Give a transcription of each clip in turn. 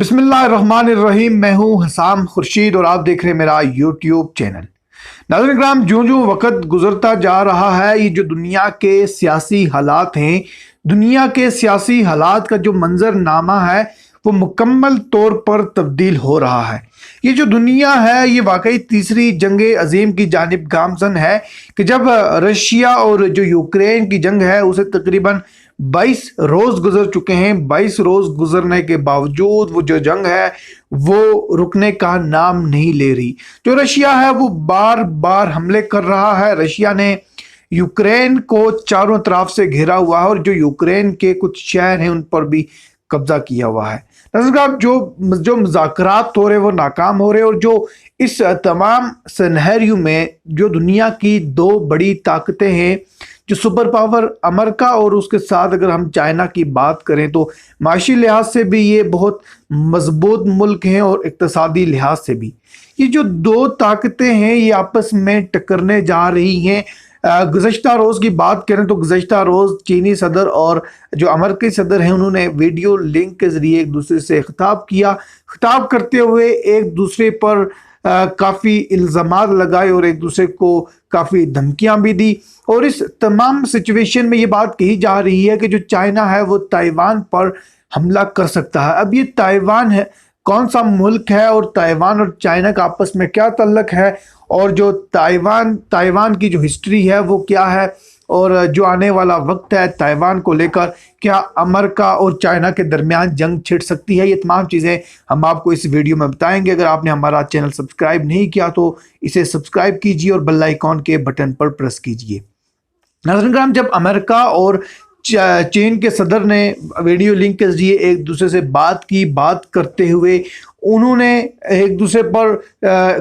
बिस्मिल्लाहिर्रहमानिर्रहीम। मैं हूं हसाम खुर्शीद और आप देख रहे हैं मेरा यूट्यूब चैनल। नाज़रीन इकराम, जो जो वक्त गुजरता जा रहा है, ये जो दुनिया के सियासी हालात हैं, दुनिया के सियासी हालात का जो मंजरनामा है वो मुकम्मल तौर पर तब्दील हो रहा है। ये जो दुनिया है ये वाकई तीसरी जंग अजीम की जानिब गामजन है कि जब रशिया और जो यूक्रेन की जंग है उसे तकरीबन 22 रोज गुजर चुके हैं। 22 रोज गुजरने के बावजूद वो जो जंग है वो रुकने का नाम नहीं ले रही। जो रशिया है वो बार बार हमले कर रहा है। रशिया ने यूक्रेन को चारों तरफ से घेरा हुआ है और जो यूक्रेन के कुछ शहर हैं उन पर भी कब्जा किया हुआ है। नज़र जो मुज़ाकरात हो रहे वो नाकाम हो रहे, और जो इस तमाम सिनेरियो में जो दुनिया की दो बड़ी ताकतें हैं, जो सुपर पावर अमेरिका और उसके साथ अगर हम चाइना की बात करें तो माशी लिहाज से भी ये बहुत मजबूत मुल्क हैं और इक्तसादी लिहाज से भी ये जो दो ताकतें हैं ये आपस में टकरने जा रही हैं। गुज़श्ता रोज़ की बात करें तो गुज़श्ता रोज़ चीनी सदर और जो अमेरिकी सदर हैं उन्होंने वीडियो लिंक के ज़रिए एक दूसरे से खिताब किया। खिताब करते हुए एक दूसरे पर काफ़ी इल्ज़ामात लगाए और एक दूसरे को काफ़ी धमकियां भी दी। और इस तमाम सिचुएशन में ये बात कही जा रही है कि जो चाइना है वो ताइवान पर हमला कर सकता है। अब ये ताइवान है कौन सा मुल्क है और ताइवान और चाइना का आपस में क्या तल्लक है, और जो ताइवान की जो हिस्ट्री है वो क्या है, और जो आने वाला वक्त है ताइवान को लेकर क्या अमेरिका और चाइना के दरमियान जंग छिड़ सकती है, ये तमाम चीज़ें हम आपको इस वीडियो में बताएंगे। अगर आपने हमारा चैनल सब्सक्राइब नहीं किया तो इसे सब्सक्राइब कीजिए और बेल आइकॉन के बटन पर प्रेस कीजिए। नाज़रीन, जब अमेरिका और चीन के सदर ने वीडियो लिंक के जरिए एक दूसरे से बात करते हुए उन्होंने एक दूसरे पर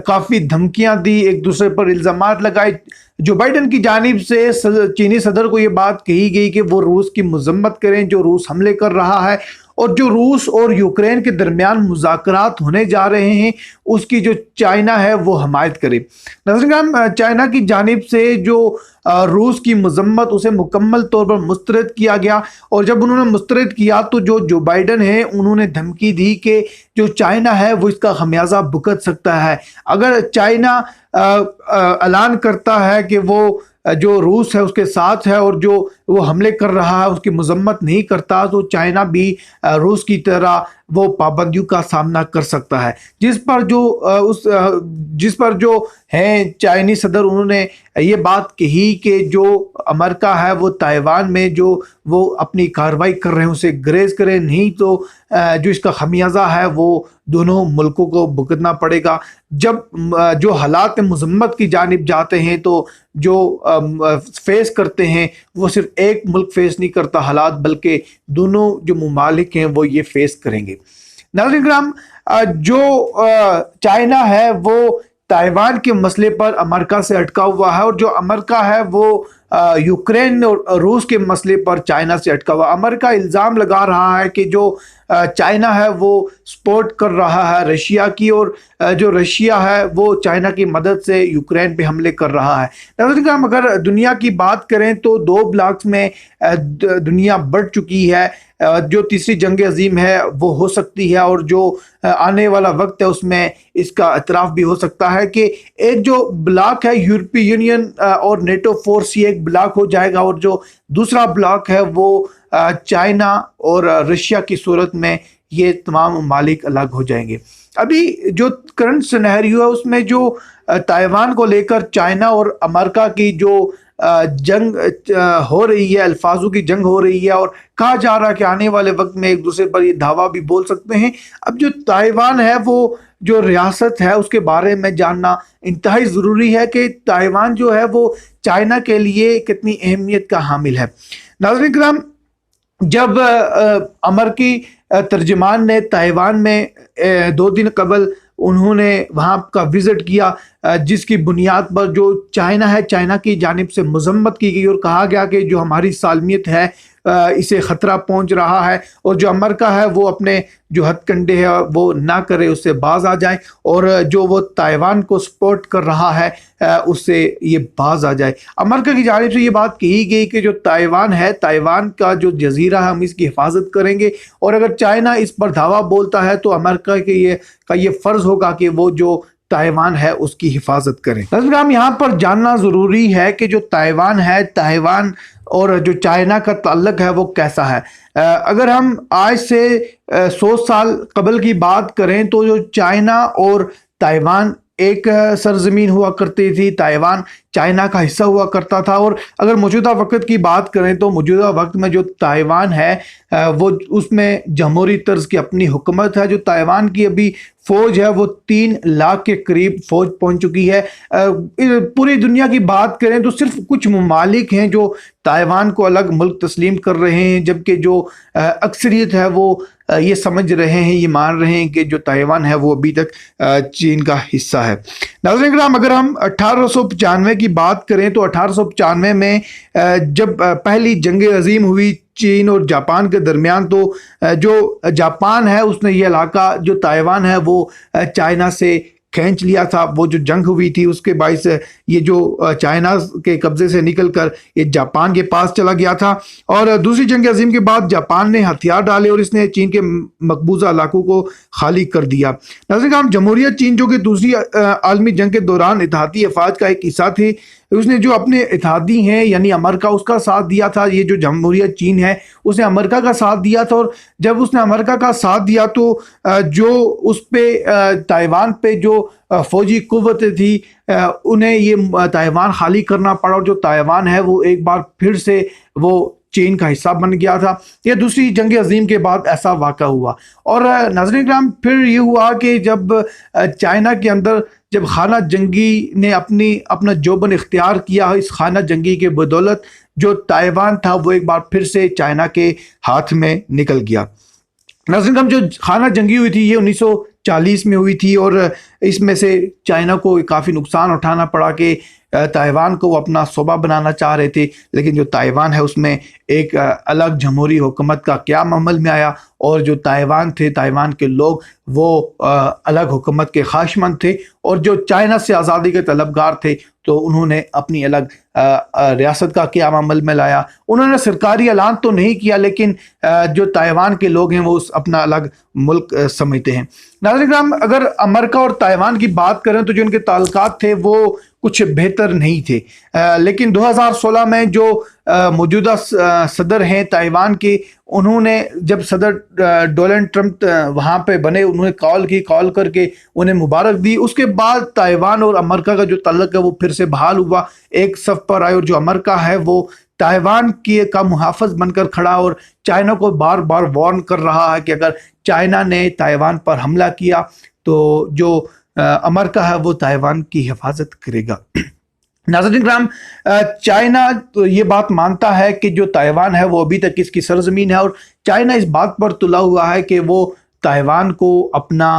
काफ़ी धमकियां दी, एक दूसरे पर इल्ज़ामात लगाए। जो बाइडन की जानिब से चीनी सदर को ये बात कही गई कि वो रूस की मजम्मत करें, जो रूस हमले कर रहा है, और जो रूस और यूक्रेन के दरमियान मुज़ाकरात होने जा रहे हैं उसकी जो चाइना है वो हमायत करे। नज़रीन, चाइना की जानिब से जो रूस की मजम्मत उसे मुकम्मल तौर पर मुस्तरद किया गया, और जब उन्होंने मुस्तरद किया तो जो बाइडन है उन्होंने धमकी दी कि जो चाइना है वो इसका खमियाजा भुगत सकता है। अगर चाइना ऐलान करता है कि वो जो रूस है उसके साथ है और जो वो हमले कर रहा है उसकी मजम्मत नहीं करता, तो चाइना भी रूस की तरह वो पाबंदियों का सामना कर सकता है। जिस पर जो है चाइनी सदर उन्होंने ये बात कही कि जो अमेरिका है वो ताइवान में जो वो अपनी कार्रवाई कर रहे हैं उसे ग्रेज करे, नहीं तो जो इसका खमियाजा है वो दोनों मुल्कों को भुगतना पड़ेगा। जब जो हालात मजम्मत की जानिब जाते हैं तो जो फेस करते हैं वो सिर्फ एक मुल्क फेस नहीं करता हालात, बल्कि दोनों जो ममालिक हैं वो ये फेस करेंगे। नाज़रीन, जो चाइना है वो ताइवान के मसले पर अमेरिका से अटका हुआ है, और जो अमेरिका है वो यूक्रेन और रूस के मसले पर चाइना से अटका हुआ। अमेरिका इल्ज़ाम लगा रहा है कि जो चाइना है वो सपोर्ट कर रहा है रशिया की, और जो रशिया है वो चाइना की मदद से यूक्रेन पे हमले कर रहा है। अगर दुनिया की बात करें तो दो ब्लॉक्स में दुनिया बढ़ चुकी है। जो तीसरी जंग अजीम है वो हो सकती है, और जो आने वाला वक्त है उसमें इसका इतराफ़ भी हो सकता है कि एक जो ब्लॉक है यूरोपीय यूनियन और नेटो फोर्स, ये एक ब्लॉक हो जाएगा, और जो दूसरा ब्लॉक है वो चाइना और रशिया की सूरत में ये तमाम ममालिक अलग हो जाएंगे। अभी जो करंट सिनेरियो है उसमें जो ताइवान को लेकर चाइना और अमेरिका की जो जंग हो रही है, अल्फाजों की जंग हो रही है, और कहा जा रहा है कि आने वाले वक्त में एक दूसरे पर ये धावा भी बोल सकते हैं। अब जो ताइवान है वो जो रियासत है उसके बारे में जानना इंतहाई ज़रूरी है कि ताइवान जो है वो चाइना के लिए कितनी अहमियत का हामिल है। नाज़रीन किराम, जब अमेरिकी तर्जमान ने ताइवान में 2 दिन कबल उन्होंने वहाँ का विज़िट किया, जिसकी बुनियाद पर जो चाइना है चाइना की जानिब से मजम्मत की गई और कहा गया कि जो हमारी सालमियत है اسے خطرہ پہنچ رہا ہے، اور جو امریکہ ہے وہ اپنے جو ہتھ کنڈے ہے وہ نہ کرے، اس سے باز آ جائے، اور جو وہ تائیوان کو سپورٹ کر رہا ہے اس سے یہ باز آ جائے۔ امریکہ کی جانب سے یہ بات کہی گئی کہ جو تائیوان ہے، تائیوان کا جو جزیرہ ہے، ہم اس کی حفاظت کریں گے، اور اگر چائنا اس پر دھاوا بولتا ہے تو امریکہ کے یہ فرض ہوگا کہ وہ جو تائیوان ہے اس کی حفاظت کریں۔ ناظرین، یہاں پر جاننا ضروری ہے کہ جو تائیوان ہے، تائیوان اور جو چائنا کا تعلق ہے وہ کیسا ہے۔ اگر ہم آج سے 100 سال قبل کی بات کریں تو جو چائنا اور تائیوان ایک سرزمین ہوا کرتی تھی، تائیوان چائنا کا حصہ ہوا کرتا تھا، اور اگر موجودہ وقت کی بات کریں تو موجودہ وقت میں جو تائیوان ہے وہ اس میں جمہوری طرز کی اپنی حکومت ہے۔ جو تائیوان کی ابھی فوج ہے وہ 3 لاکھ کے قریب فوج پہنچ چکی ہے۔ پوری دنیا کی بات کریں تو صرف کچھ ممالک ہیں جو تائیوان کو الگ ملک تسلیم کر رہے ہیں، جبکہ جو اکثریت ہے وہ یہ سمجھ رہے ہیں، یہ مان رہے ہیں کہ جو تائیوان ہے وہ ابھی تک چین کا حصہ ہے۔ ناظرین کرام، اگر ہم 1895 کی بات کریں تو 1895 میں جب پہلی جنگ عظیم ہوئی چین اور جاپان کے درمیان، تو جو جاپان ہے اس نے یہ علاقہ جو تائیوان ہے وہ چائنا سے کھینچ لیا تھا۔ وہ جو جنگ ہوئی تھی اس کے باعث یہ جو چائنا کے قبضے سے نکل کر یہ جاپان کے پاس چلا گیا تھا، اور دوسری جنگ عظیم کے بعد جاپان نے ہتھیار ڈالے اور اس نے چین کے مقبوضہ علاقوں کو خالی کر دیا۔ ناظرین، جمہوریت چین جو کہ دوسری عالمی جنگ کے دوران اتحادی افواج کا ایک حصہ تھی، اس نے جو اپنے اتحادی ہیں یعنی امریکہ اس کا ساتھ دیا تھا۔ یہ جو جمہوریت چین ہے اس نے امریکہ کا ساتھ دیا تھا، اور جب اس نے امریکہ کا ساتھ دیا تو جو اس پہ تائیوان پہ جو فوجی قوتیں تھی انہیں یہ تائیوان خالی کرنا پڑا، اور جو تائیوان ہے وہ ایک بار پھر سے وہ چین کا حصہ بن گیا تھا۔ یہ دوسری جنگ عظیم کے بعد ایسا واقعہ ہوا۔ اور ناظرین کرام، پھر یہ ہوا کہ جب چائنا کے اندر جب خانہ جنگی نے اپنا جوبن اختیار کیا، اس خانہ جنگی کے بدولت جو تائیوان تھا وہ ایک بار پھر سے چائنا کے ہاتھ میں نکل گیا۔ ناظرین کرام، جو خانہ جنگی ہوئی تھی یہ 1940 میں ہوئی تھی، اور اس میں سے چائنا کو کافی نقصان اٹھانا پڑا کہ تائیوان کو وہ اپنا صوبہ بنانا چاہ رہے تھے، لیکن جو تائیوان ہے اس میں ایک الگ جمہوری حکومت کا قیام عمل میں آیا، اور جو تائیوان تھے، تائیوان کے لوگ وہ الگ حکومت کے خواہشمند تھے، اور جو چائنا سے آزادی کے طلبگار تھے تو انہوں نے اپنی الگ ریاست کا قیام عمل میں لایا۔ انہوں نے سرکاری اعلان تو نہیں کیا، لیکن جو تائیوان کے لوگ ہیں وہ اپنا الگ ملک سمجھتے ہیں۔ ناظرین کرام، اگر امریکہ اور تائیوان کی بات کریں تو جو ان کے تعلقات تھے وہ کچھ بہتر نہیں تھے، لیکن 2016 میں جو موجودہ صدر ہیں تائیوان کے، انہوں نے جب صدر ڈونلڈ ٹرمپ وہاں پہ بنے، انہوں نے کال کر کے انہیں مبارک دی۔ اس کے بعد تائیوان اور امریکہ کا جو تعلق ہے وہ پھر سے بحال ہوا، ایک صف پر آئے، اور جو امریکہ ہے وہ تائیوان کا محافظ بن کر کھڑا، اور چائنا کو بار بار وارن کر رہا ہے کہ اگر چائنا نے تائیوان پر حملہ کیا تو جو امریکہ ہے وہ تائیوان کی حفاظت کرے گا۔ ناظرین کرام، چائنا تو یہ بات مانتا ہے کہ جو تائیوان ہے وہ ابھی تک اس کی سرزمین ہے، اور چائنا اس بات پر تلا ہوا ہے کہ وہ تائیوان کو اپنا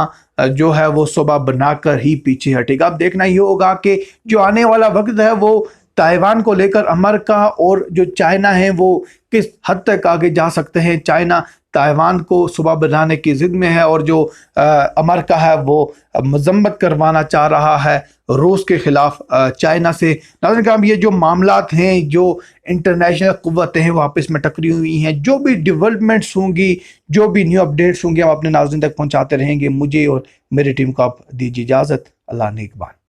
جو ہے وہ صوبہ بنا کر ہی پیچھے ہٹے گا۔ اب دیکھنا یہ ہوگا کہ جو آنے والا وقت ہے وہ تائیوان کو لے کر امریکہ اور جو چائنا ہیں وہ کس حد تک آگے جا سکتے ہیں۔ چائنا تائیوان کو صوبہ بنانے کی ضد میں ہے، اور جو امریکہ ہے وہ مذمت کروانا چاہ رہا ہے روس کے خلاف چائنا سے۔ ناظرین کرام، یہ جو معاملات ہیں، جو انٹرنیشنل قوتیں ہیں وہ آپس میں ٹکری ہوئی ہیں، جو بھی ڈیولپمنٹس ہوں گی، جو بھی نیو اپڈیٹس ہوں گے، ہم اپنے ناظرین تک پہنچاتے رہیں گے۔ مجھے اور میری ٹیم کو آپ دیجیے اجازت۔ اللہ نگہبان۔